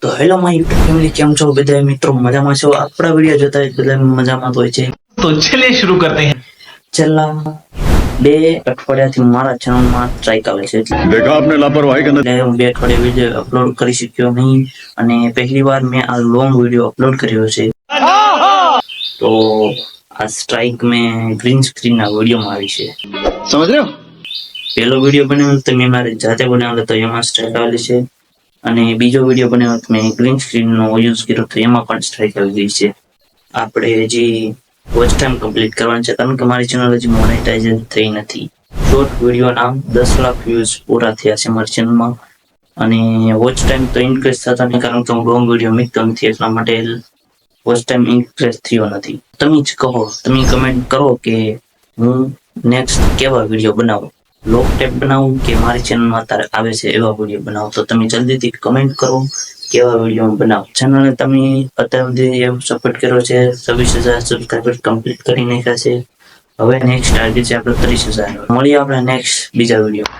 તો hello my YouTube family, કેમ છો બધા મિત્રો? મજામાં છો? આપણા વિડીયો જોતા બધા મજામાં હોય છે. तो चलिए शुरू करते हैं। છેલ્લા 2 અઠવાડિયાથી મારા ચેનલમાં સ્ટ્રાઇક આવે છે, देखा आपने लापरवाही करना। એટલે હું 2 અઠવાડિયા વિડીયો અપલોડ કરી શક્યો નહીં, અને પહેલી વાર મેં આ લોંગ વિડીયો અપલોડ કર્યો છે. તો આ સ્ટ્રાઇક મેં ગ્રીન સ્ક્રીન ના વિડીયોમાં આવી છે. समझ रहे हो? પહેલો વિડીયો બનાવ્યો તો મેં મારી જાતે બનાવેલો, તો એમાં સ્ટ્રાઇક આવેલી છે, અને બીજો વિડીયો બનાવ્યો તો મેં ગ્રીન સ્ક્રીન નો યુઝ કર્યો તો એમાં પણ સ્ટ્રાઇક આવી ગઈ છે. આપણે હજી વોચ ટાઈમ કમ્પ્લીટ કરવાનું છે, કારણ કે મારી ચેનલ હજી મોનેટાઇઝ થઈ નથી. શોર્ટ વિડીયોના 10 લાખ વ્યૂઝ પૂરા થયા છે મારી ચેનલમાં, અને વોચ ટાઈમ તો ઇન્ક્રીઝ થતા નહીં, કારણ કે હું લોંગ વિડીયો મૂકતો નથી, એટલા માટે વોચ ટાઈમ ઇન્ક્રીઝ થયો નથી. તમે જ કહો, તમે કમેન્ટ કરો કે હું નેક્સ્ટ કેવા વિડીયો બનાવું, લોક ટેપ બનાવું કે મારી ચેનલમાં અત્યારે આવે છે એવા વિડીયો બનાવો. તો તમે જલ્દીથી કમેન્ટ કરો કેવા વિડીયો બનાવો. ચેનલને તમે અત્યાર સુધી એવું સપોર્ટ કર્યો છે, 26,000 સબસ્ક્રાઈબર કમ્પ્લીટ કરી નાખ્યા છે. હવે નેક્સ્ટ ટાર્ગેટ છે આપણે 30,000. મળીએ આપણે નેક્સ્ટ બીજા વિડીયો.